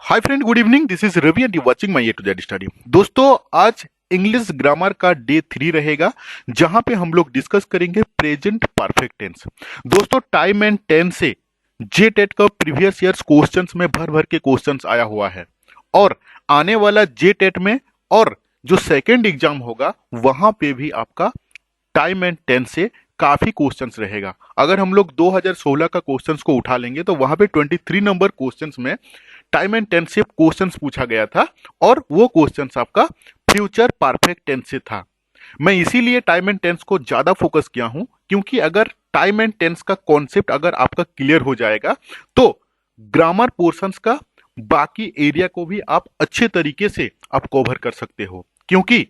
Hi friend, good evening. This is Ravi and you watching my A to Z study. दोस्तों, आज English grammar का day 3 रहेगा, जहां पे हम लोग डिस्कस करेंगे प्रेजेंट परफेक्ट टेंस। दोस्तों, टाइम एंड टेंस से जे टेट का प्रीवियस ईयर्स क्वेश्चंस में भर भर के क्वेश्चंस आया हुआ है, और आने वाला जे टेट में और जो सेकेंड एग्जाम होगा वहां पे भी आपका टाइम एंड टेंस से काफी क्वेश्चंस रहेगा। अगर हम लोग 2016 का क्वेश्चंस को उठा लेंगे तो वहां पे 23 नंबर क्वेश्चंस में टाइम एंड टेंस से क्वेश्चंस पूछा गया था, और वो क्वेश्चंस आपका फ्यूचर परफेक्ट टेंस से था। मैं इसीलिए टाइम एंड टेंस को ज्यादा फोकस किया हूं, क्योंकि अगर टाइम एंड टेंस का कॉन्सेप्ट अगर आपका क्लियर हो जाएगा तो ग्रामर पोर्शंस का बाकी एरिया को भी आप अच्छे तरीके से आप कवर कर सकते हो। क्योंकि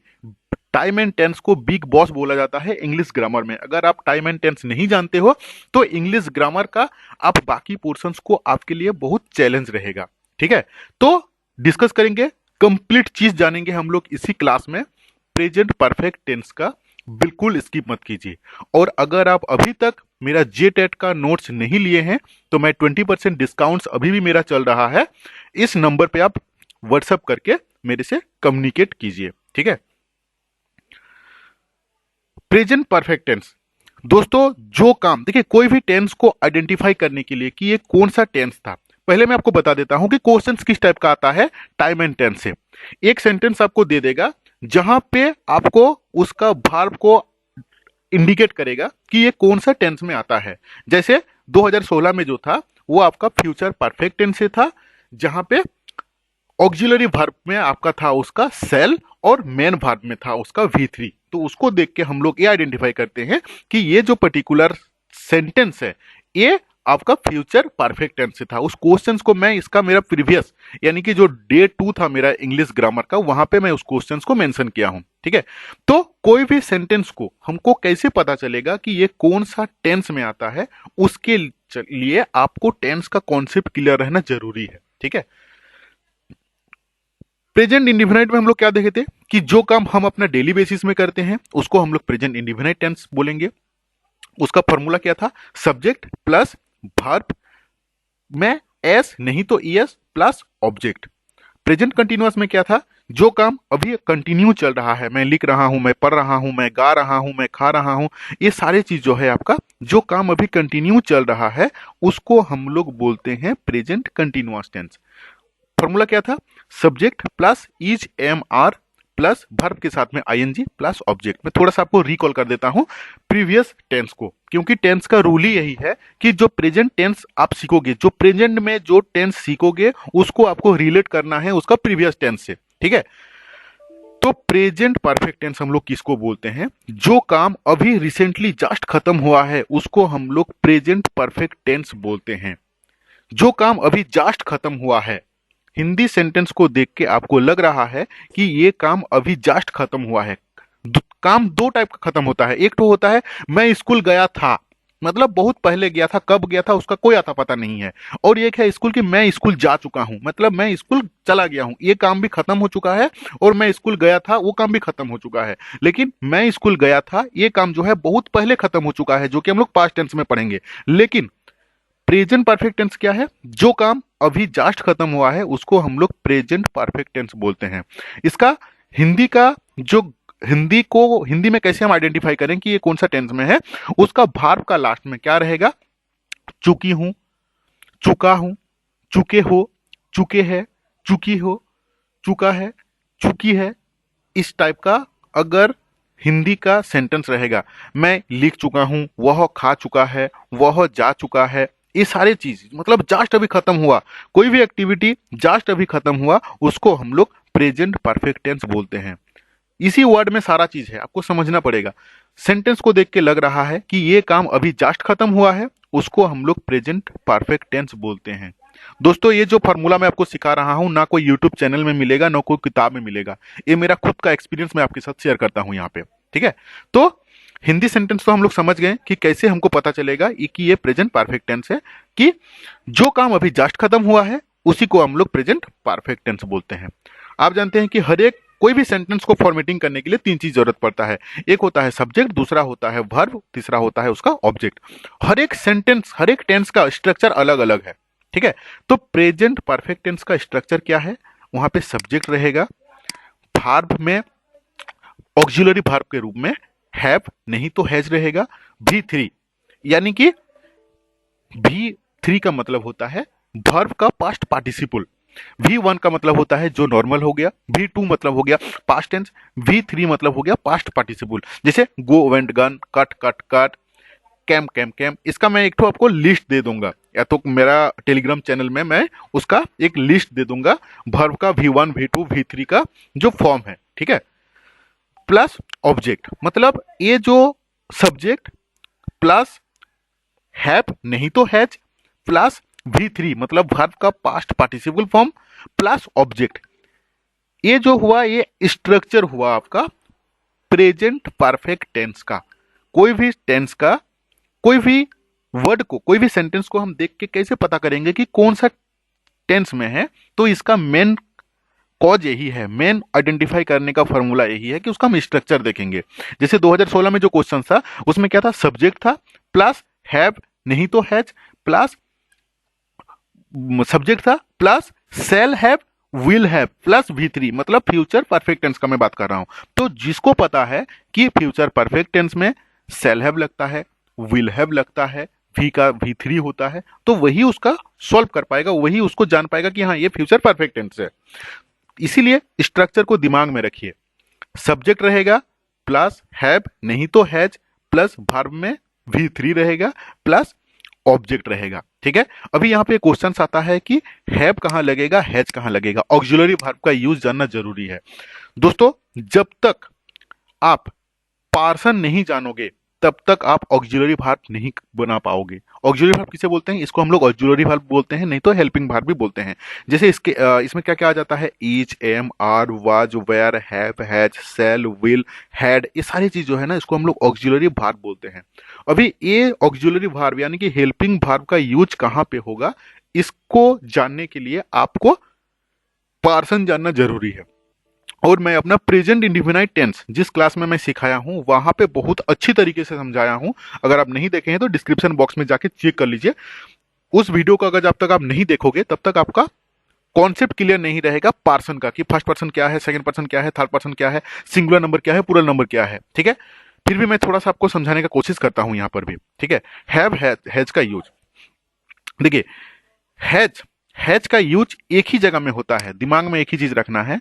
टाइम एंड टेंस को बिग बॉस बोला जाता है इंग्लिश ग्रामर में। अगर आप टाइम एंड टेंस नहीं जानते हो तो इंग्लिश ग्रामर का आप बाकी पोर्शंस को आपके लिए बहुत चैलेंज रहेगा। ठीक है, तो डिस्कस करेंगे, कंप्लीट चीज जानेंगे हम लोग इसी क्लास में। प्रेजेंट परफेक्ट टेंस का बिल्कुल स्किप मत कीजिए। और अगर आप अभी तक मेरा जे टेट का नोट्स नहीं लिए हैं तो मैं 20% डिस्काउंट्स अभी भी मेरा चल रहा है। इस नंबर पे आप व्हाट्सएप करके मेरे से कम्युनिकेट कीजिए। ठीक है, प्रेजेंट परफेक्ट टेंस। दोस्तों, जो काम देखिए, कोई भी टेंस को आइडेंटिफाई करने के लिए कि ये कौन सा टेंस था, पहले मैं आपको बता देता हूं कि क्वेश्चंस किस टाइप का आता है टाइम एंड टेंस से। एक सेंटेंस आपको दे देगा जहां पे आपको उसका वर्ब को इंडिकेट करेगा कि ये कौन सा टेंस में आता है। जैसे 2016 में जो था वो आपका फ्यूचर परफेक्ट टेंस से था, जहां पे ऑक्सिलरी वर्ब में आपका था उसका सेल, और मेन वर्ब में था उसका V3। तो उसको देख के हम लोग ये आइडेंटिफाई करते हैं कि ये जो पर्टिकुलर सेंटेंस है ये आपका फ्यूचर परफेक्ट टेंस से था। उस क्वेश्चंस को मैं इसका मेरा प्रीवियस यानी कि जो डे 2 था मेरा इंग्लिश ग्रामर का, वहां पे मैं उस क्वेश्चंस को मेंशन किया हूं। ठीक है, तो कोई भी सेंटेंस को हमको कैसे पता चलेगा कि ये कौन सा टेंस में आता है, उसके लिए आपको टेंस का कॉन्सेप्ट क्लियर रहना जरूरी है। ठीक है, प्रेजेंट इंडिफिनाइट में हम लोग क्या देखे थे कि जो काम हम अपना डेली बेसिस में करते हैं उसको हम लोग प्रेजेंट इंडिफिनाइट टेंस बोलेंगे। उसका फॉर्मूला क्या था? सब्जेक्ट प्लस वर्ब में एस नहीं तो ES plus object. Present continuous में क्या था? जो काम अभी कंटिन्यू चल रहा है, मैं लिख रहा हूं, मैं पढ़ रहा हूं, मैं गा रहा हूं, मैं खा रहा हूं, ये सारे चीज जो है आपका जो काम अभी कंटिन्यू चल रहा है उसको हम लोग बोलते हैं प्रेजेंट कंटिन्यूअस टेंस। फॉर्मूला क्या था? Subject plus is am are plus verb के साथ में आईएनजी प्लस ऑब्जेक्ट। मैं थोड़ा सा आपको रिकॉल कर देता हूं प्रीवियस टेंस को, क्योंकि टेंस का रूल ही यही है कि जो प्रेजेंट टेंस आप सीखोगे, जो प्रेजेंट में जो टेंस सीखोगे उसको आपको रिलेट करना है उसका प्रीवियस टेंस से। ठीक है, तो प्रेजेंट परफेक्ट टेंस हम लोग किसको बोलते हैं? जो काम अभी रिसेंटली जस्ट खत्म हुआ है उसको हम लोग प्रेजेंट परफेक्ट टेंस बोलते हैं। जो काम अभी जस्ट खत्म हुआ है, हिंदी सेंटेंस को देख के आपको लग रहा है कि ये काम अभी जस्ट खत्म हुआ है। काम दो टाइप का खत्म होता है। एक तो होता है मैं स्कूल गया था, मतलब बहुत पहले गया था, कब गया था उसका कोई आता पता नहीं है। और एक है स्कूल कि मैं स्कूल जा चुका हूं, मतलब मैं स्कूल चला गया हूं, ये काम भी खत्म हो चुका है, और मैं स्कूल गया था वो काम भी खत्म हो चुका है। लेकिन मैं स्कूल गया था ये काम जो है बहुत पहले खत्म हो चुका है, जो कि हम लोग पास्ट टेंस में पढ़ेंगे। लेकिन प्रेजेंट परफेक्ट टेंस क्या है? जो काम अभी जस्ट खत्म हुआ है उसको हम लोग प्रेजेंट परफेक्ट टेंस बोलते हैं। इसका हिंदी का जो हिंदी में कैसे हम आइडेंटिफाई करें कि ये कौन सा टेंस में है? उसका वर्ब का लास्ट में क्या रहेगा? चुकी हूं, चुका हूं, चुके हो, चुके हैं, चुकी हो, चुका है, चुकी है, इस टाइप का अगर हिंदी का सेंटेंस रहेगा। मैं लिख चुका हूं, वह खा चुका है, वह जा चुका है, ये सारे चीज मतलब जस्ट अभी खत्म हुआ, कोई भी एक्टिविटी जस्ट अभी खत्म हुआ उसको हम लोग प्रेजेंट परफेक्ट टेंस बोलते हैं। इसी वर्ड में सारा चीज है, आपको समझना पड़ेगा। सेंटेंस को देख के लग रहा है कि ये काम अभी जस्ट खत्म हुआ है, उसको हम लोग प्रेजेंट परफेक्ट टेंस बोलते हैं। दोस्तों, ये जो फॉर्मूला मैं आपको सिखा रहा हूं ना कोई यूट्यूब चैनल में मिलेगा ना कोई किताब में मिलेगा, ये मेरा खुद का एक्सपीरियंस मैं आपके साथ शेयर करता हूं यहाँ पे। ठीक है, तो हिंदी सेंटेंस तो हम लोग समझ गए कि कैसे हमको पता चलेगा कि ये प्रेजेंट परफेक्ट टेंस है, कि जो काम अभी जस्ट खत्म हुआ है उसी को हम लोग प्रेजेंट परफेक्ट टेंस बोलते हैं। आप जानते हैं कि हर एक कोई भी सेंटेंस को फॉर्मेटिंग करने के लिए तीन चीज जरूरत पड़ता है। एक होता है सब्जेक्ट, दूसरा होता है वर्ब, तीसरा होता है उसका ऑब्जेक्ट। हर एक सेंटेंस, हर एक टेंस का स्ट्रक्चर अलग अलग है। ठीक है। तो प्रेजेंट परफेक्ट टेंस का स्ट्रक्चर क्या है, वहां पे सब्जेक्ट रहेगा, भार्ब में ऑक्सिलरी भार्ब के रूप में हैव नहीं तो हैज रहेगा, V3 यानी कि V3 का मतलब होता है वर्ब का पास्ट पार्टिसिपल, V1 का मतलब होता है जो नॉर्मल हो गया, V2 मतलब हो गया पास्ट टेंस, V3 मतलब हो गया पास्ट पार्टिसिपल। जैसे go went gone, cut cut cut, came came came. इसका मैं एक तो आपको लिस्ट दे दूंगा, या तो मेरा टेलीग्राम चैनल में मैं उसका एक लिस्ट दे दूंगा वर्ब का V1 V2 V3 का जो फॉर्म है, ठीक है। प्लस ऑब्जेक्ट मतलब ये जो सब्जेक्ट प्लस हैव नहीं तो हैज प्लस V3 मतलब वर्ब का past participle form plus object, ये जो हुआ ये स्ट्रक्चर हुआ आपका प्रेजेंट परफेक्ट टेंस का। कोई भी टेंस का कोई भी वर्ड को, कोई भी सेंटेंस को हम देख के कैसे पता करेंगे कि कौन सा टेंस में है, तो इसका मेन कॉज यही है, मेन आइडेंटिफाई करने का फॉर्मूला यही है कि उसका हम स्ट्रक्चर देखेंगे। जैसे 2016 में जो क्वेश्चन था उसमें क्या था, सब्जेक्ट था प्लस हैव नहीं तो हैज प्लस सब्जेक्ट था plus shall have will have plus V3 मतलब फ्यूचर परफेक्ट टेंस का मैं बात कर रहा हूं। तो जिसको पता है कि फ्यूचर परफेक्ट टेंस में शैल हैव लगता है, विल हैव लगता है, V का V3 होता है, तो वही उसका सॉल्व कर पाएगा, वही उसको जान पाएगा कि हाँ ये फ्यूचर परफेक्ट टेंस है। इसीलिए स्ट्रक्चर को दिमाग में रखिए, सब्जेक्ट रहेगा प्लस हैव नहीं तो हैज प्लस वर्ब में V3 रहेगा प्लस ऑब्जेक्ट रहेगा, ठीक है। अभी यहाँ पे क्वेश्चन आता है कि हैव कहां लगेगा, हैज कहां लगेगा, ऑक्सिलरी वर्ब का यूज जानना जरूरी है दोस्तों। जब तक आप पार्सन नहीं जानोगे तब तक आप ऑक्सिलरी वर्ब नहीं बना पाओगे। ऑक्सिलरी वर्ब किसे बोलते हैं, इसको हम लोग ऑक्सिलरी वर्ब बोलते हैं, नहीं तो हेल्पिंग वर्ब भी बोलते हैं। जैसे इसमें क्या क्या आ जाता है, is, am, are, was, were, have, has, shall, will, had, ये सारी चीज जो है ना इसको हम लोग ऑक्सिलरी वर्ब बोलते हैं। अभी ये ऑक्सिलरी वर्ब यानी कि हेल्पिंग वर्ब का यूज कहां पे होगा, इसको जानने के लिए आपको पार्सन जानना जरूरी है। और मैं अपना प्रेजेंट इंडेफिनाइट टेंस जिस क्लास में मैं सिखाया हूं वहां पे बहुत अच्छी तरीके से समझाया हूं। अगर आप नहीं देखे हैं तो डिस्क्रिप्शन बॉक्स में जाके चेक कर लीजिए उस वीडियो को। अगर जब तक आप नहीं देखोगे तब तक आपका कॉन्सेप्ट क्लियर नहीं रहेगा पार्सन का, कि फर्स्ट पर्सन क्या है, सेकंड पर्सन क्या है, थर्ड पर्सन क्या है, सिंगुलर नंबर क्या है, प्लूरल नंबर क्या है, ठीक है। फिर भी मैं थोड़ा सा आपको समझाने का कोशिश करता हूं यहाँ पर भी, ठीक है। हैव हैज का यूज देखिए, हैज का यूज एक ही जगह में होता है, दिमाग में एक ही चीज रखना है,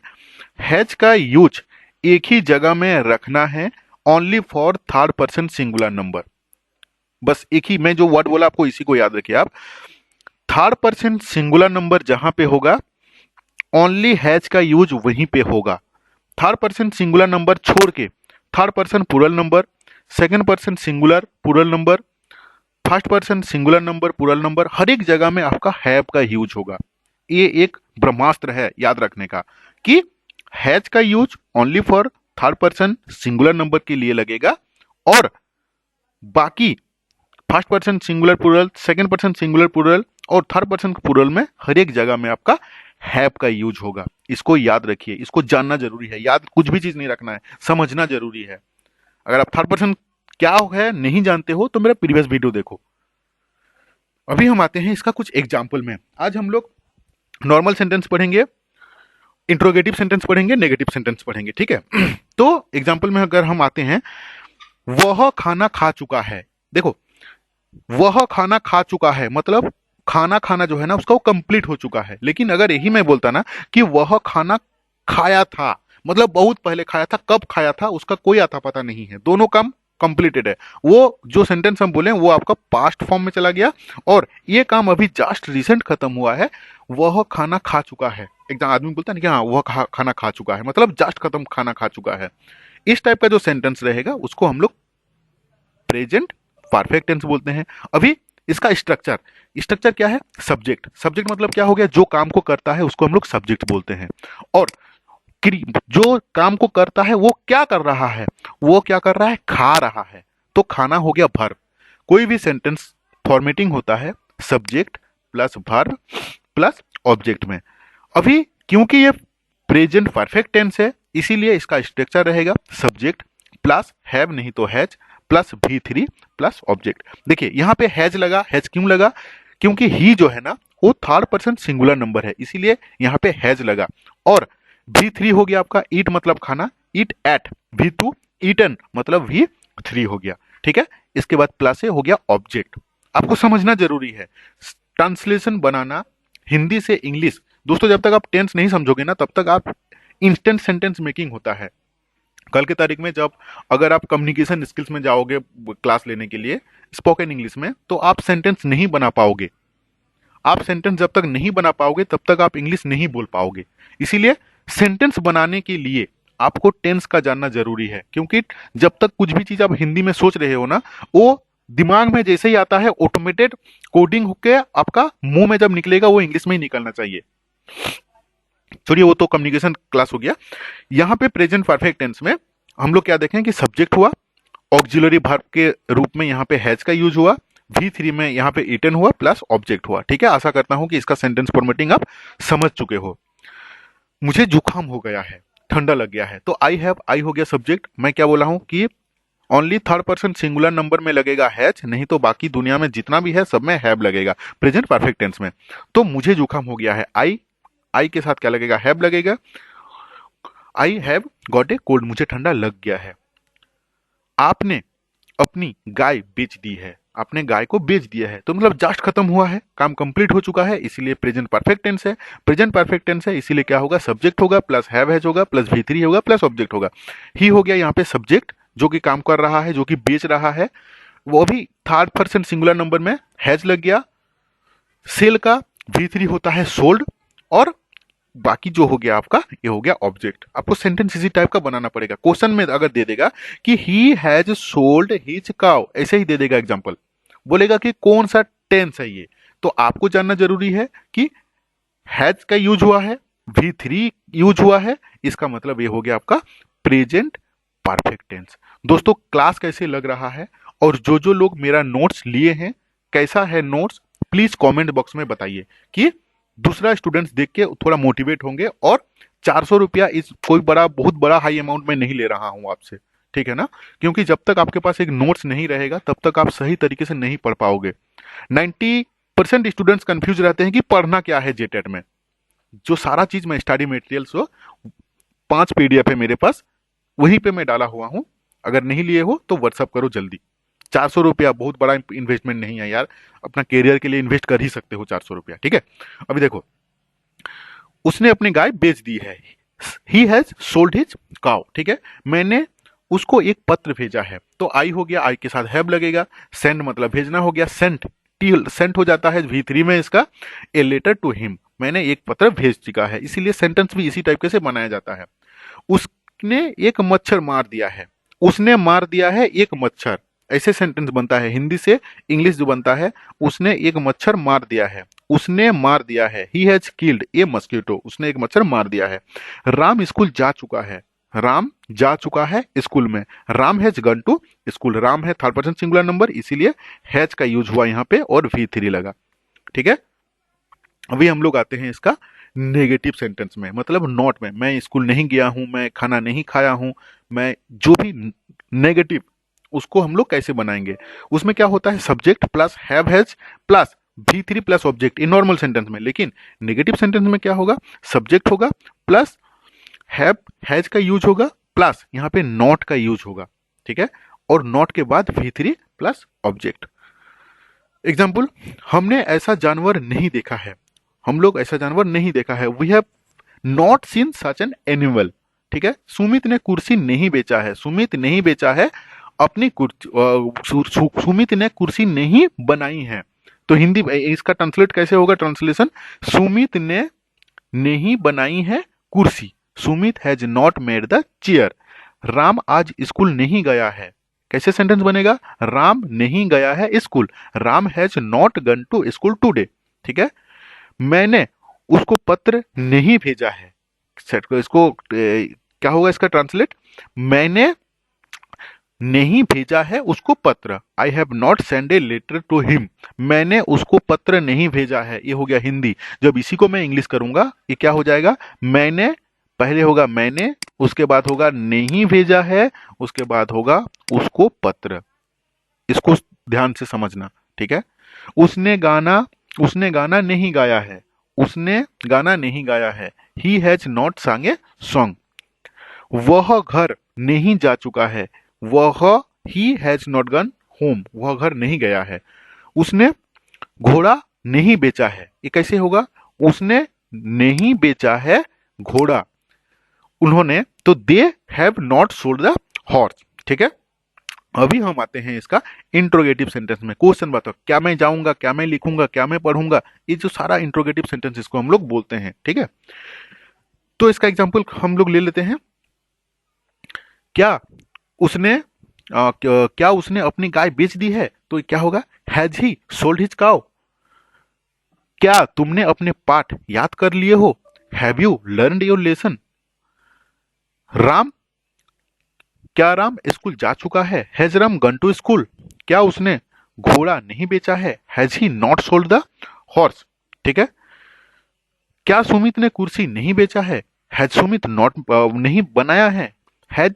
हैज का यूज एक ही जगह में रखना है, only for third person singular number. बस एक ही मैं जो वर्ड बोला आपको इसी को याद रखिए आप। थर्ड पर्सन सिंगुलर नंबर जहां पे होगा ओनली हैज का यूज वहीं पे होगा। थर्ड पर्सन सिंगुलर नंबर छोड़ के third person plural number, second person singular plural number, first person singular number plural number, हर एक जगह में आपका हैव का यूज होगा। ये एक ब्रह्मास्त्र है याद रखने का कि हैज का use only for third person singular number के लिए लगेगा, और बाकी first person singular plural, second person singular plural और थर्ड पर्सन प्लूरल में हर एक जगह में आपका हैव का यूज होगा। इसको याद रखिए, इसको जानना जरूरी है, याद कुछ भी चीज नहीं रखना है, समझना जरूरी है। अगर आप थर्ड पर्सन क्या है नहीं जानते हो तो मेरा प्रीवियस वीडियो देखो। अभी हम आते हैं इसका कुछ एग्जाम्पल में। आज हम लोग नॉर्मल सेंटेंस पढ़ेंगे, इंट्रोगेटिव सेंटेंस पढ़ेंगे, नेगेटिव सेंटेंस पढ़ेंगे, ठीक है। तो एग्जाम्पल में अगर हम आते हैं, वह खाना खा चुका है। देखो, वह खाना खा चुका है मतलब खाना खाना जो है ना उसका वो कंप्लीट हो चुका है। लेकिन अगर यही मैं बोलता ना कि वह खाना खाया था, मतलब बहुत पहले खाया था, कब खाया था उसका कोई आता पता नहीं है, दोनों काम कंप्लीटेड है। वो जो सेंटेंस हम बोले वो आपका पास्ट फॉर्म में चला गया, और ये काम अभी जस्ट रिसेंट खत्म हुआ है, वह खाना खा चुका है। एक आदमी बोलता है ना कि हाँ वह खाना खा चुका है, मतलब जस्ट खत्म खाना खा चुका है। इस टाइप का जो सेंटेंस रहेगा उसको हम लोग प्रेजेंट परफेक्ट टेंस बोलते हैं। अभी इसका स्ट्रक्चर क्या है, सब्जेक्ट मतलब क्या हो गया, जो काम को करता है उसको हम लोग सब्जेक्ट बोलते हैं, और जो काम को करता है वो क्या कर रहा है, वो क्या कर रहा है, खा रहा है, तो खाना हो गया वर्ब। कोई भी सेंटेंस फॉर्मेटिंग होता है subject plus verb plus object में। अभी क्योंकि ये प्रेजेंट परफेक्ट टेंस है इसीलिए इसका स्ट्रक्चर रहेगा सब्जेक्ट प्लस हैव नहीं तो has plus V3 plus object. देखिए यहां पे हैज लगा, हैज क्यों लगा, क्योंकि ही जो है ना वो थर्ड पर्सन सिंगुलर नंबर है, इसीलिए यहाँ पे हैज लगा। और V3 हो गया आपका ईट मतलब खाना, ईट एट। V2 ईटन मतलब V3 हो गया, ठीक है। इसके बाद प्लस से हो गया ऑब्जेक्ट। आपको समझना जरूरी है ट्रांसलेशन बनाना हिंदी से इंग्लिश। दोस्तों जब तक आप टेंस नहीं समझोगे ना तब तक आप इंस्टेंट सेंटेंस मेकिंग होता है। कल की तारीख में जब अगर आप कम्युनिकेशन स्किल्स में जाओगे क्लास लेने के लिए स्पोकन इंग्लिश में, तो आप सेंटेंस नहीं बना पाओगे। आप सेंटेंस जब तक नहीं बना पाओगे तब तक आप इंग्लिश नहीं बोल पाओगे। इसीलिए सेंटेंस बनाने के लिए आपको टेंस का जानना जरूरी है, क्योंकि जब तक कुछ भी चीज आप हिंदी में सोच रहे हो ना, वो दिमाग में जैसे ही आता है ऑटोमेटेड कोडिंग होके आपका मुंह में जब निकलेगा वो इंग्लिश में ही निकलना चाहिए। चलिए वो तो कम्युनिकेशन क्लास हो गया। यहाँ पे प्रेजेंट परफेक्ट टेंस में हम लोग क्या देखें कि सब्जेक्ट हुआ, ऑक्सिलरी वर्ब के रूप में यहाँ पे हैज का यूज हुआ, V3 में यहाँ पे ईटन हुआ प्लस ऑब्जेक्ट हुआ, ठीक है। आशा करता हूं कि इसका सेंटेंस फॉर्मेटिंग आप समझ चुके हो। मुझे जुकाम हो गया है, ठंडा लग गया है, तो आई हैव, आई हो गया सब्जेक्ट। मैं क्या बोला हूं कि only third person singular number में लगेगा हैज, नहीं तो बाकी दुनिया में जितना भी है सब में हैव लगेगा प्रेजेंट परफेक्ट टेंस में। तो मुझे जुकाम हो गया है, आई के साथ क्या लगेगा, हैव लगेगा। I have got a cold, मुझे ठंडा लग गया है। आपने अपनी गाय बेच दी है, आपने गाय को बेच दिया है, तो मतलब जस्ट खत्म हुआ है, काम कंप्लीट हो चुका है, इसीलिए प्रेजेंट परफेक्ट टेंस है। प्रेजेंट परफेक्ट टेंस है इसीलिए क्या होगा, सब्जेक्ट होगा प्लस हैव हैज होगा प्लस V3 होगा प्लस ऑब्जेक्ट होगा। ही हो गया यहाँ पे सब्जेक्ट जो कि काम कर रहा है, जो कि बेच रहा है, वो भी थर्ड पर्सन सिंगुलर नंबर में हैज लग गया। सेल का V3 होता है सोल्ड, और बाकी जो हो गया आपका ये हो गया ऑब्जेक्ट। आपको सेंटेंस इसी टाइप का बनाना पड़ेगा। क्वेश्चन में अगर दे देगा कि he has sold his cow, ऐसे ही दे देगा एग्जांपल, बोलेगा कि कौन सा टेंस है ये, तो आपको जानना जरूरी है कि हैज का यूज हुआ है, V3 यूज हुआ है, इसका मतलब ये हो गया आपका प्रेजेंट परफेक्ट टेंस। दोस्तों क्लास कैसे लग रहा है, और जो जो लोग मेरा नोट्स लिए हैं कैसा है नोट्स, प्लीज कमेंट बॉक्स में बताइए कि दूसरा स्टूडेंट्स देख के थोड़ा मोटिवेट होंगे। और 400 रुपया इस कोई बड़ा बहुत बड़ा हाई अमाउंट में नहीं ले रहा हूं आपसे, ठीक है ना, क्योंकि जब तक आपके पास एक नोट्स नहीं रहेगा तब तक आप सही तरीके से नहीं पढ़ पाओगे। 90% स्टूडेंट्स कंफ्यूज रहते हैं कि पढ़ना क्या है जेटेट में। जो सारा चीज मैं स्टडी मटेरियल्स हो 5 PDF है मेरे पास, वहीं पे मैं डाला हुआ हूं। अगर नहीं लिए हो तो व्हाट्सअप करो जल्दी। 400 रुपया बहुत बड़ा इन्वेस्टमेंट नहीं है यार, अपना कैरियर के लिए इन्वेस्ट कर ही सकते हो 400 रुपया, ठीक है। अभी देखो, उसने अपनी गाय बेच दी है, he has sold his cow, ठीक है। मैंने उसको एक पत्र भेजा है, तो आई हो गया, आई के साथ हैव लगेगा। सेंड मतलब भेजना हो गया, सेंट, टी सेंट हो जाता है V3 में इसका। ए लेटर टू हिम, मैंने एक पत्र भेज चुका है, इसीलिए सेंटेंस भी इसी टाइप से बनाया जाता है। उसने एक मच्छर मार दिया है, उसने मार दिया है एक मच्छर, ऐसे सेंटेंस बनता है। हिंदी से इंग्लिश जो बनता है, उसने एक मच्छर मार दिया है, उसने मार दिया है, he has killed A mosquito, उसने एक मच्छर मार दिया है। राम स्कूल जा चुका है, राम जा चुका है स्कूल में, Ram has gone to school, Ram है थर्ड पर्सन सिंगुलर नंबर, इसीलिए हैज का यूज हुआ यहाँ पे और V3 लगा, ठीक है। अभी हम लोग आते हैं इसका नेगेटिव सेंटेंस में, मतलब नॉट में। मैं स्कूल नहीं गया हूं, मैं खाना नहीं खाया हूं, मैं जो भी नेगेटिव, उसको हम लोग कैसे बनाएंगे। उसमें क्या होता है, subject plus have has plus V3 plus object in normal sentence में। लेकिन नेगेटिव सेंटेंस में क्या होगा, सब्जेक्ट होगा प्लस हैव हैज का यूज होगा प्लस यहाँ पे नॉट का यूज होगा, ठीक है। और नॉट के बाद V3 प्लस ऑब्जेक्ट। एग्जाम्पल, हमने ऐसा जानवर नहीं देखा है, हम लोग ऐसा जानवर नहीं देखा है, we have not seen such an animal, ठीक है। सुमित ने कुर्सी नहीं बेचा है, सुमित नहीं बेचा है अपनी कुर्सी, सुमित ने कुर्सी नहीं बनाई है। तो हिंदी इसका ट्रांसलेट कैसे होगा, ट्रांसलेशन, सुमित ने नहीं बनाई है कुर्सी, Sumit has not made the chair. Ram आज स्कूल नहीं गया है, कैसे सेंटेंस बनेगा, राम नहीं गया है school, Ram has not gone to school today, ठीक है। मैंने उसको पत्र नहीं भेजा है, इसको क्या होगा इसका ट्रांसलेट, मैंने नहीं भेजा है उसको पत्र, I have not send a letter to him, मैंने उसको पत्र नहीं भेजा है। ये हो गया हिंदी। जब इसी को मैं इंग्लिश करूंगा ये क्या हो जाएगा, मैंने, पहले होगा मैंने, उसके बाद होगा नहीं भेजा है, उसके बाद होगा उसको पत्र। इसको ध्यान से समझना, ठीक है। उसने गाना उसने गाना नहीं गाया है, उसने गाना नहीं गाया है। He has not sang a song. वह घर नहीं जा चुका है, वह he has not gun home, वह घर नहीं गया है। उसने घोड़ा नहीं बेचा है, ये कैसे होगा? उसने नहीं बेचा है घोड़ा, उन्होंने, तो they have not sold the horse. ठीक है, अभी हम आते हैं इसका इंट्रोगेटिव सेंटेंस में। क्वेश्चन बताओ, क्या मैं जाऊंगा, क्या मैं लिखूंगा, क्या मैं पढ़ूंगा, ये जो सारा इंट्रोगेटिव सेंटेंस इसको हम लोग बोलते हैं। ठीक है, तो इसका एग्जाम्पल हम लोग ले लेते हैं। क्या उसने क्या उसने अपनी गाय बेच दी है, तो क्या होगा? Has he sold his cow. क्या तुमने अपने पाठ याद कर लिए हो? Have you learned your lesson. Ram, क्या राम स्कूल जा चुका है? Has Ram gone to school. क्या उसने घोड़ा नहीं बेचा है? Has he not sold the horse. ठीक है, क्या सुमित ने कुर्सी नहीं बेचा है? हैज सुमित नॉट नहीं बनाया है? Has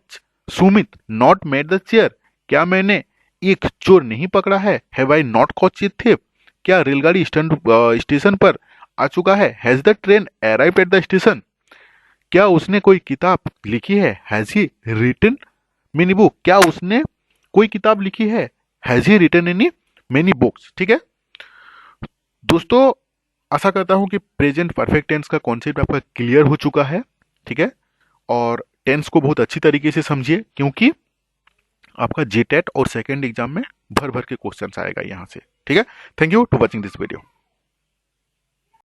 Sumit not made the chair. क्या मैंने एक चोर नहीं पकड़ा है? Have I not caught a thief. क्या रेलगाड़ी स्टेशन पर आ चुका है? Has the train arrived at the station. क्या उसने कोई किताब लिखी है? Has he written many book. क्या उसने कोई किताब लिखी है? Has he written any many books. ठीक है दोस्तों, आशा करता हूं कि प्रेजेंट परफेक्ट टेंस का कॉन्सेप्ट आपका क्लियर हो चुका है। ठीक है, और टेंस को बहुत अच्छी तरीके से समझिए, क्योंकि आपका जेटेट और सेकंड एग्जाम में भर भर के क्वेश्चंस आएगा यहाँ से। ठीक है, thank you to watching this video.